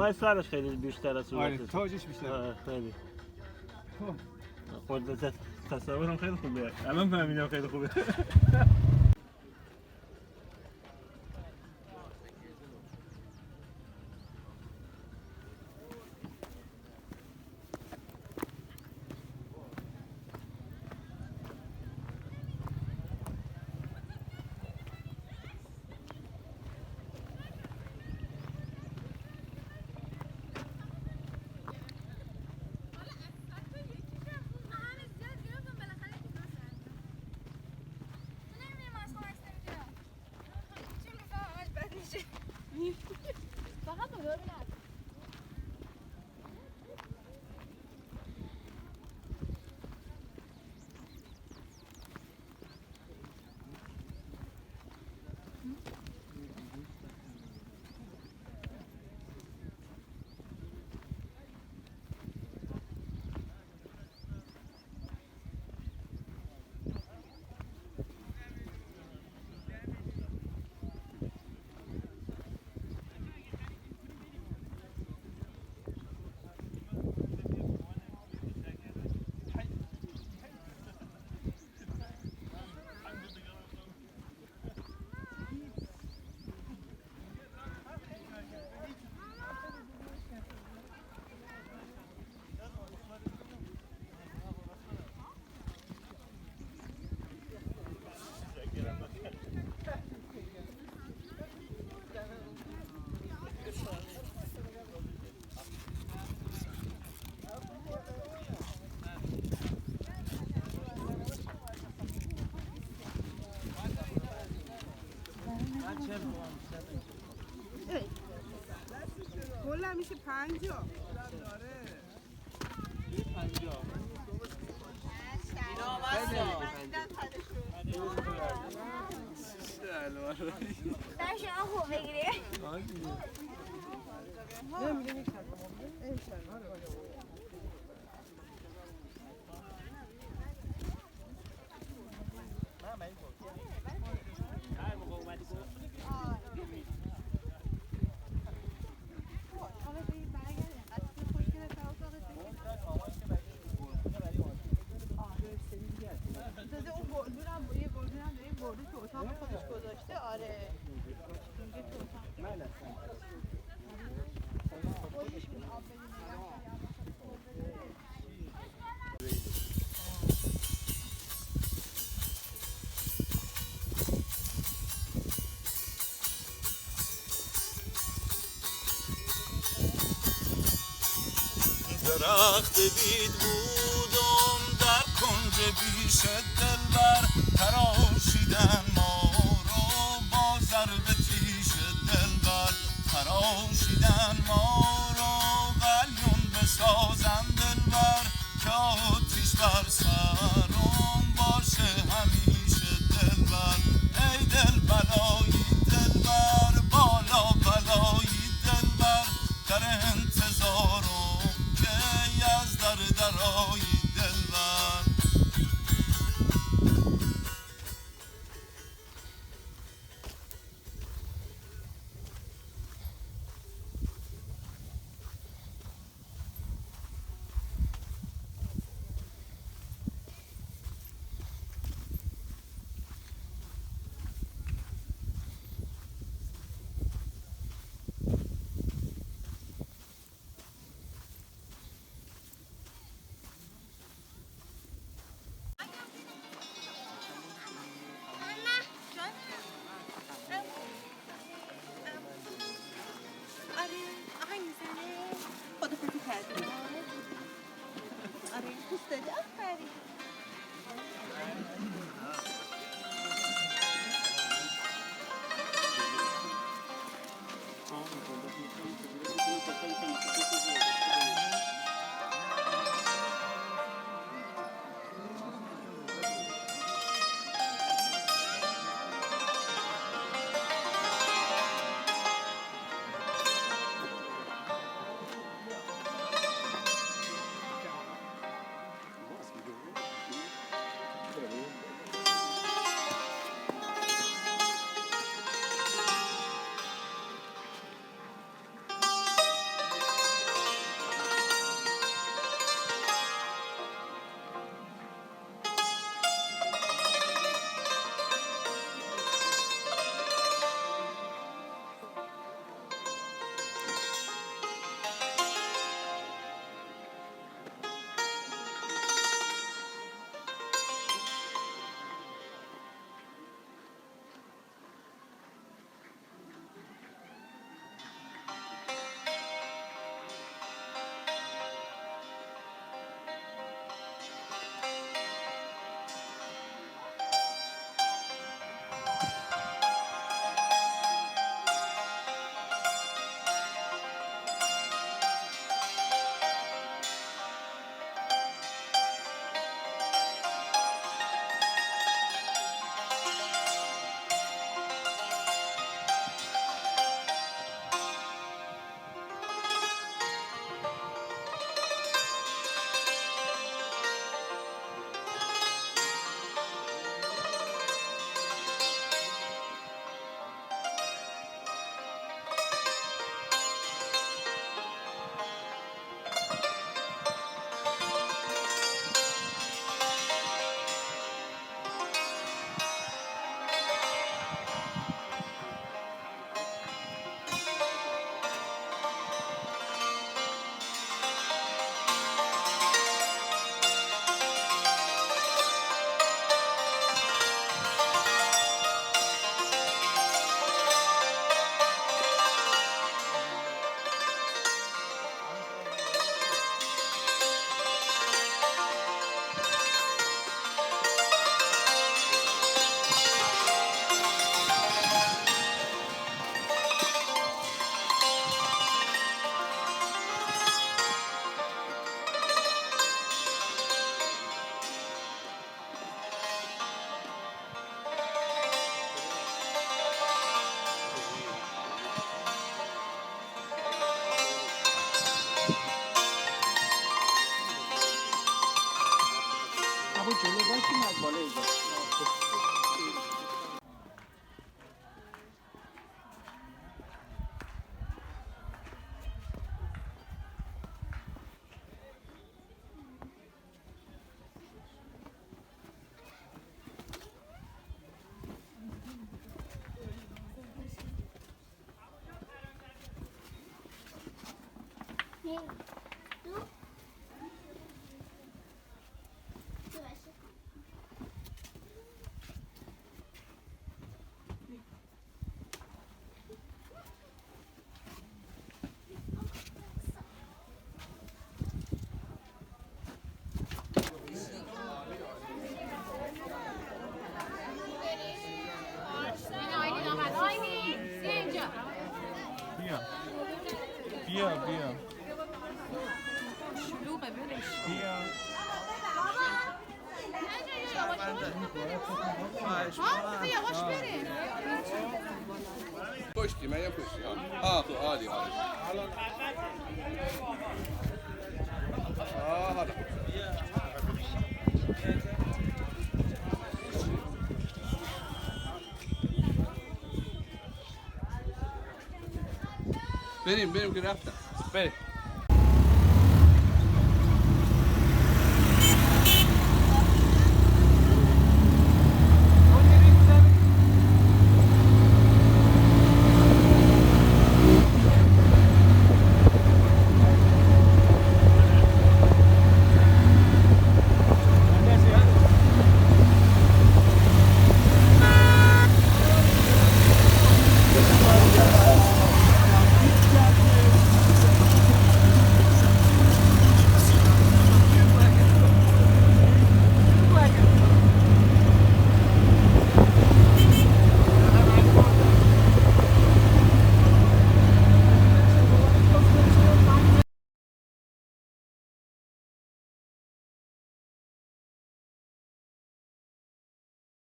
بالای سرش خیلی بیشتر از آره صورتش. تاجش بیشتره. خیلی. خب خود تصورم خیلی خوبه. الان فهمیدم خیلی خوبه. فقط نگاه ببینم. کلا میشه 50. در شما خوب بگیری. تازه اون گلدونم یه گلدونم داره گلدون تو اتاق خودش گذاشته. آره میگه تو اتاق خودش بود آب بدیم درخت بید بودم در کنج بیش دلبر تراشیدن ما رو با ضرب تیش دلبر تراشیدن ما رو قلیون بسازن دلبر که آتیش بر سرم باشه همیشه دلبر ای دل بلایی دلبر بالا بلایی دلبر در انتظارم که از درایی دلبر بیا بیا بیا شلوغه ولش بیا ها یواش بریم پشتی من یه پشتی ها تو عالی عالی حالا بریم که رفتم بریم